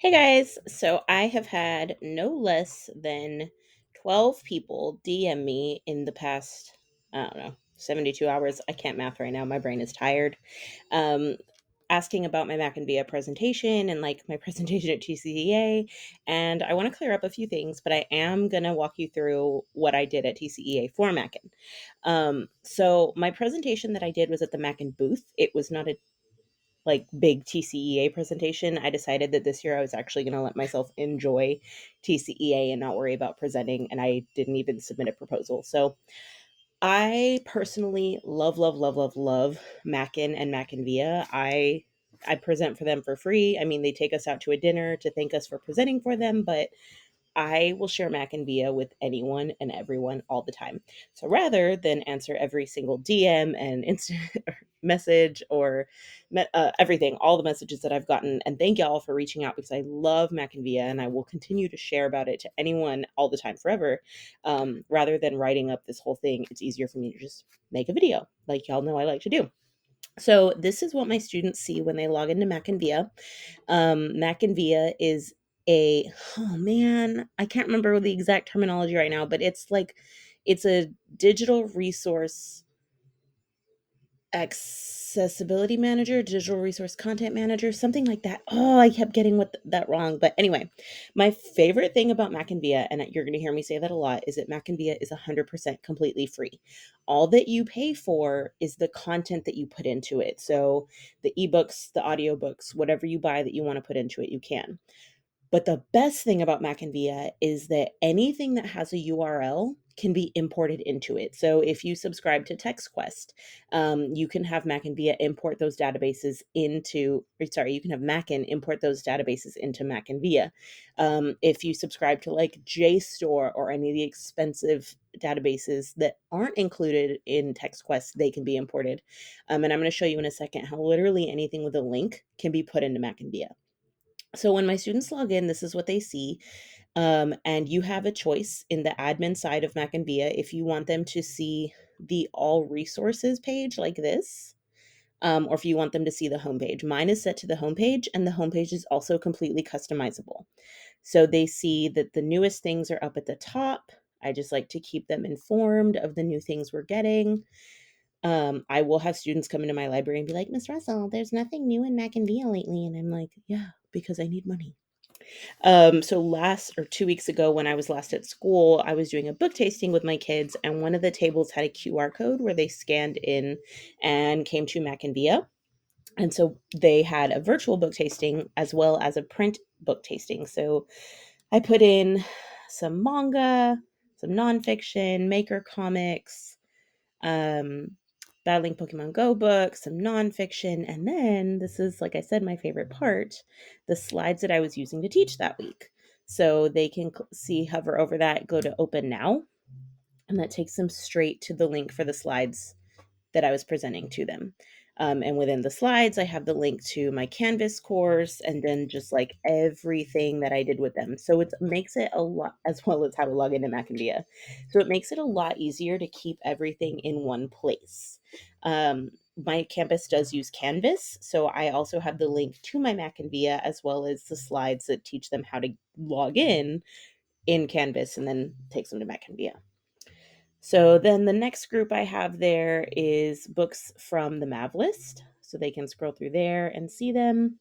Hey guys, so I have had no less than 12 people DM me in the past, I don't know, 72 hours. I can't math right now. My brain is tired. Um, Asking about my MackinVia presentation and like my presentation at TCEA. And I want to clear up a few things, but I am going to walk you through what I did at TCEA for Mackin. So my presentation that I did was at the Mackin Booth. It was not a big TCEA presentation. I decided that this year I was actually going to let myself enjoy TCEA and not worry about presenting, and I didn't even submit a proposal. So I personally love Mackin and MackinVia. I present for them for free. I mean, they take us out to a dinner to thank us for presenting for them, but I will share MackinVia with anyone and everyone all the time. So rather than answer every single DM and instant message or everything, all the messages that I've gotten, and thank y'all for reaching out because I love MackinVia and I will continue to share about it to anyone all the time forever. Rather than writing up this whole thing, it's easier for me to just make a video like y'all know I like to do. So this is what my students see when they log into MackinVia. MackinVia is oh man, I can't remember the exact terminology right now, but it's a digital resource accessibility manager, digital resource content manager, something like that. Oh, I kept getting that wrong. But anyway, my favorite thing about MackinVia, and you're going to hear me say that a lot, is that MackinVia is 100% completely free. All that you pay for is the content that you put into it. So the ebooks, the audiobooks, whatever you buy that you want to put into it, you can. But the best thing about MackinVia is that anything that has a URL can be imported into it. So if you subscribe to TextQuest, you can have MackinVia import those databases you can have Mackin import those databases into MackinVia. If you subscribe to like JSTOR or any of the expensive databases that aren't included in TextQuest, they can be imported. And I'm going to show you in a second how literally anything with a link can be put into MackinVia. So when my students log in, this is what they see. And you have a choice in the admin side of MackinVia if you want them to see the all resources page like this, or if you want them to see the homepage. Mine is set to the homepage, and the homepage is also completely customizable. So they see that the newest things are up at the top. I just like to keep them informed of the new things we're getting. I will have students come into my library and be like, Miss Russell, there's nothing new in MackinVia lately. And I'm like, yeah, because I need money. So last or 2 weeks ago, when I was last at school, I was doing a book tasting with my kids, and one of the tables had a QR code where they scanned in and came to MackinVia. And so they had a virtual book tasting as well as a print book tasting. So I put in some manga, some nonfiction, maker comics, um, Battling Pokemon Go books, some nonfiction, and then this is, like I said, my favorite part, the slides that I was using to teach that week. So they can hover over that, go to open now, and that takes them straight to the link for the slides that I was presenting to them. And within the slides, I have the link to my Canvas course and then just like everything that I did with them. So it makes it a lot, as well as how to log into MackinVia. So it makes it a lot easier to keep everything in one place. My campus does use Canvas, so I also have the link to my MackinVia as well as the slides that teach them how to log in Canvas and then takes them to MackinVia. So then the next group I have there is books from the Mav list. So they can scroll through there and see them.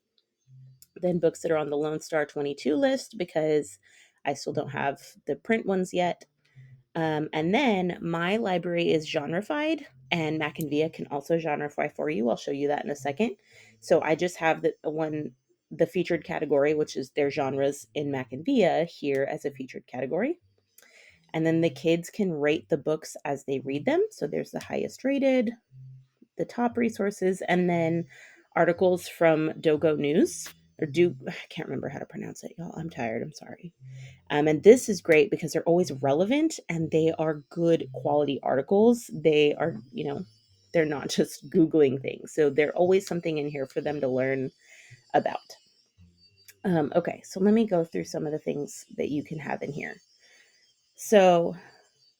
Then books that are on the Lone Star 22 list because I still don't have the print ones yet. And then my library is genrefied, and MackinVia can also genrefy for you. I'll show you that in a second. So I just have the featured category, which is their genres in MackinVia here as a featured category. And then the kids can rate the books as they read them. So there's the highest rated, the top resources, and then articles from Dogo News I can't remember how to pronounce it, y'all. I'm tired. I'm sorry. And this is great because they're always relevant and they are good quality articles. They are, they're not just Googling things. So there's always something in here for them to learn about. Okay, so let me go through some of the things that you can have in here. So,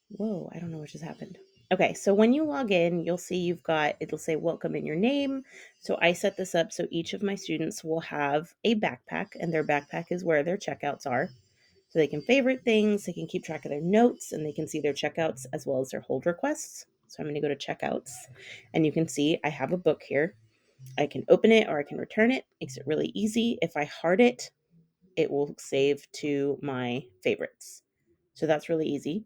whoa, I don't know what just happened. Okay, so when you log in, you'll see it'll say welcome in your name. So I set this up so each of my students will have a backpack, and their backpack is where their checkouts are. So they can favorite things, they can keep track of their notes, and they can see their checkouts as well as their hold requests. So I'm going to go to checkouts, and you can see I have a book here. I can open it or I can return it. Makes it really easy. If I heart it, it will save to my favorites. So that's really easy.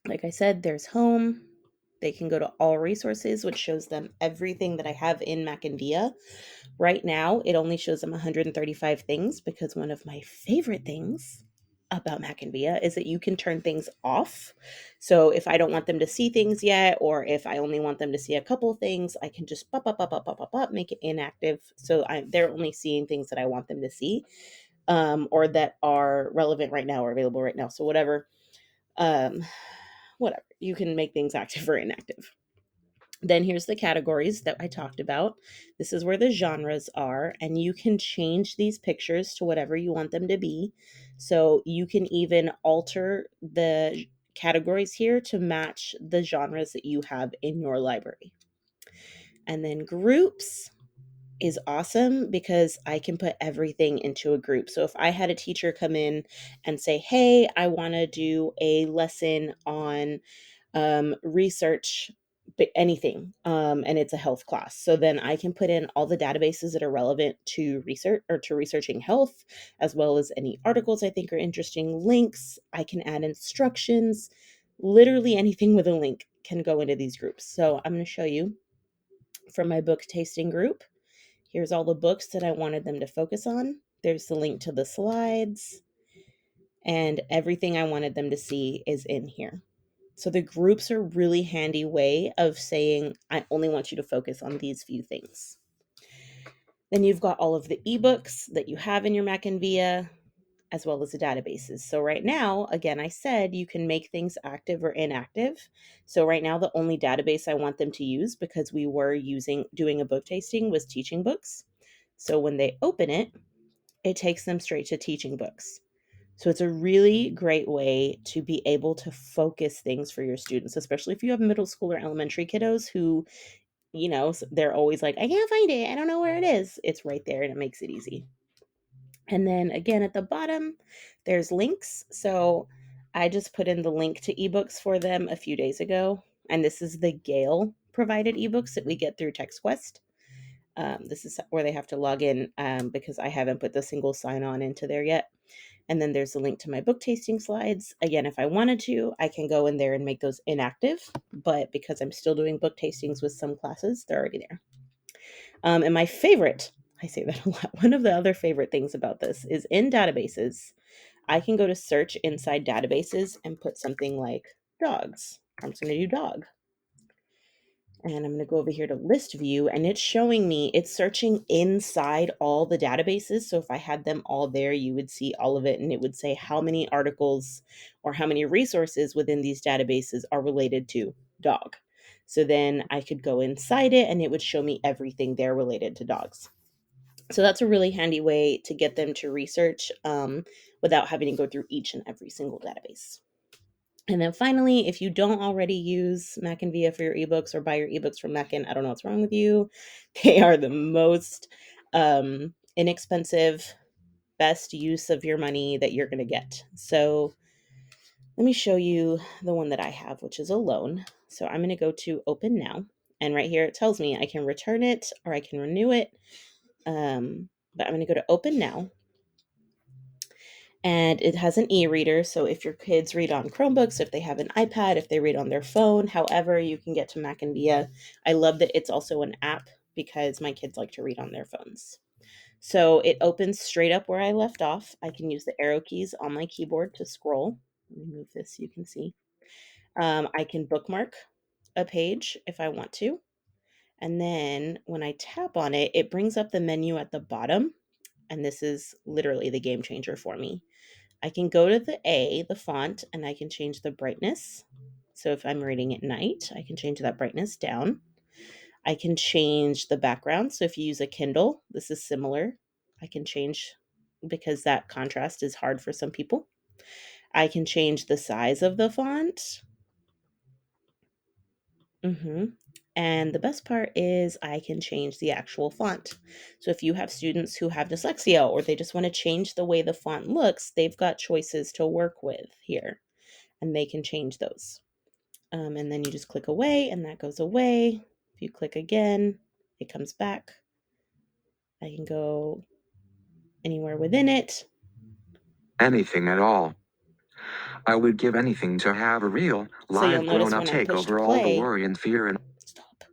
Like I said, there's home. They can go to all resources, which shows them everything that I have in MackinVia. Right now, it only shows them 135 things because one of my favorite things about MackinVia is that you can turn things off. So if I don't want them to see things yet, or if I only want them to see a couple things, I can just make it inactive. So they're only seeing things that I want them to see, or that are relevant right now or available right now. So um, whatever, you can make things active or inactive. Then here's the categories that I talked about. This is where the genres are, and you can change these pictures to whatever you want them to be. So you can even alter the categories here to match the genres that you have in your library. And then groups is awesome because I can put everything into a group. So if I had a teacher come in and say, hey, I want to do a lesson on research anything, and it's a health class, so then I can put in all the databases that are relevant to research or to researching health, as well as any articles I think are interesting, links. I can add instructions. Literally anything with a link can go into these groups. So I'm going to show you from my book tasting group. Here's all the books that I wanted them to focus on. There's the link to the slides, and everything I wanted them to see is in here. So the groups are a really handy way of saying, I only want you to focus on these few things. Then you've got all of the ebooks that you have in your MackinVia, as well as the databases. So right now, again, I said you can make things active or inactive. So right now, the only database I want them to use, because we were doing a book tasting, was teaching books. So when they open it, it takes them straight to teaching books. So it's a really great way to be able to focus things for your students, especially if you have middle school or elementary kiddos who, they're always like, I can't find it. I don't know where it is. It's right there and it makes it easy. And then again, at the bottom, there's links. So I just put in the link to ebooks for them a few days ago. And this is the Gale provided ebooks that we get through TextQuest. This is where they have to log in, because I haven't put the single sign on into there yet. And then there's a link to my book tasting slides. Again, if I wanted to, I can go in there and make those inactive, but because I'm still doing book tastings with some classes, they're already there. And my favorite, I say that a lot, one of the other favorite things about this is in databases, I can go to search inside databases and put something like dogs. I'm just going to do dog. And I'm going to go over here to list view, and it's showing me, it's searching inside all the databases. So if I had them all there, you would see all of it, and it would say how many articles or how many resources within these databases are related to dog. So then I could go inside it and it would show me everything there related to dogs. So that's a really handy way to get them to research, without having to go through each and every single database. And then finally, if you don't already use MackinVia for your ebooks or buy your ebooks from Mackin, I don't know what's wrong with you. They are the most inexpensive, best use of your money that you're going to get. So let me show you the one that I have, which is a loan. So I'm going to go to Open Now. And right here, it tells me I can return it or I can renew it. But I'm going to go to Open Now. And it has an e-reader, so if your kids read on Chromebooks, if they have an iPad, if they read on their phone, however you can get to MackinVia. I love that it's also an app because my kids like to read on their phones. So it opens straight up where I left off. I can use the arrow keys on my keyboard to scroll. Let me move this so you can see. I can bookmark a page if I want to. And then when I tap on it, it brings up the menu at the bottom. And this is literally the game changer for me. I can go to the font, and I can change the brightness. So if I'm reading at night, I can change that brightness down. I can change the background. So if you use a Kindle, this is similar. I can change because that contrast is hard for some people. I can change the size of the font. And the best part is I can change the actual font. So if you have students who have dyslexia or they just want to change the way the font looks, they've got choices to work with here and they can change those. And then you just click away and that goes away. If you click again, it comes back. I can go anywhere within it. Anything at all. I would give anything to have a real, So you'll live notice grown-up when I take pushed over all the play, worry and fear and stop.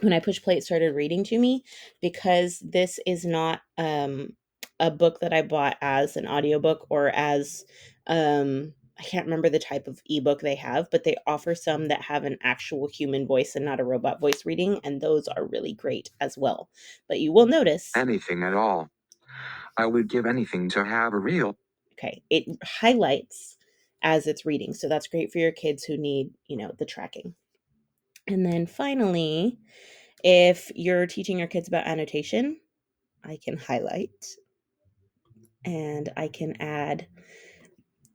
When I pushed play, it started reading to me because this is not a book that I bought as an audiobook or as I can't remember the type of ebook they have, but they offer some that have an actual human voice and not a robot voice reading, and those are really great as well. But you will notice, anything at all. I would give anything to have a real. okay, it highlights as it's reading. So that's great for your kids who need, the tracking. And then finally, if you're teaching your kids about annotation, I can highlight and I can add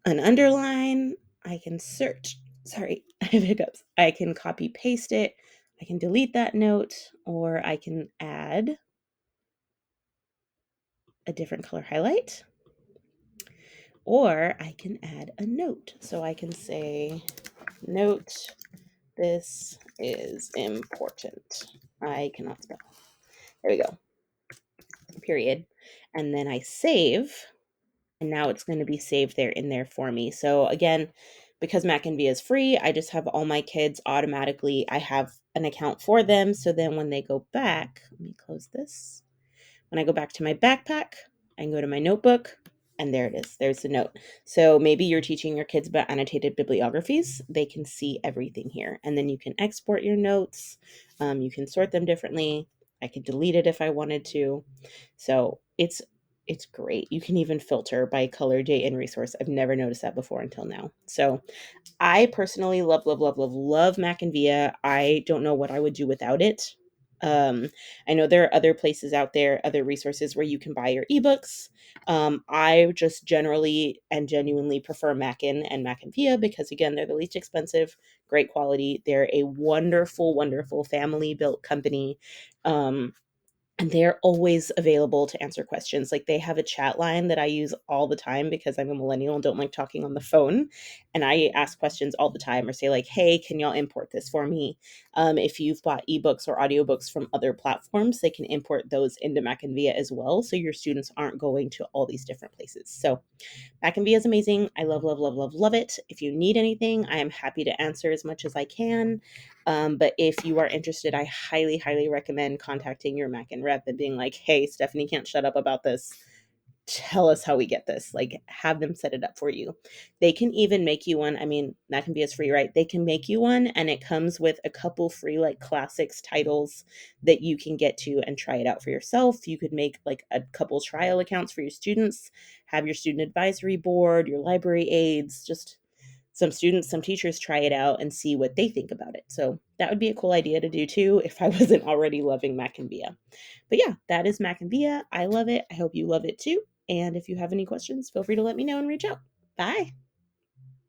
an underline. I can search. Sorry, I have hiccups. I can copy paste it. I can delete that note, or I can add a different color highlight, or I can add a note. So I can say, note, this is important. I cannot spell. There we go. Period. And then I save. And now it's going to be saved there in there for me. So again, because MackinVia is free, I just have all my kids automatically. I have an account for them. So then when they go back, let me close this. When I go back to my backpack, I can go to my notebook and there it is. There's the note. So maybe you're teaching your kids about annotated bibliographies. They can see everything here. And then you can export your notes. You can sort them differently. I could delete it if I wanted to. So it's great. You can even filter by color, date, and resource. I've never noticed that before until now. So I personally love, love, love, love, love MackinVia. I don't know what I would do without it. I know there are other places out there, other resources where you can buy your ebooks. I just generally and genuinely prefer Mackin and MackinVia because, again, they're the least expensive, great quality. They're a wonderful, wonderful family built company. And they're always available to answer questions. Like they have a chat line that I use all the time because I'm a millennial and don't like talking on the phone. And I ask questions all the time or say like, hey, can y'all import this for me? If you've bought ebooks or audiobooks from other platforms, they can import those into MackinVia as well. So your students aren't going to all these different places. So MackinVia is amazing. I love, love, love, love, love it. If you need anything, I am happy to answer as much as I can. But if you are interested, I highly, highly recommend contacting your Mackin rep and being like, hey, Stephanie can't shut up about this. Tell us how we get this. Like, have them set it up for you. They can even make you one. I mean, MackinVia is free, right? They can make you one, and it comes with a couple free, like, classics titles that you can get to and try it out for yourself. You could make, like, a couple trial accounts for your students, have your student advisory board, your library aides, just some students, some teachers try it out and see what they think about it. So that would be a cool idea to do too if I wasn't already loving MackinVia. But yeah, that is MackinVia. I love it. I hope you love it too. And if you have any questions, feel free to let me know and reach out. Bye.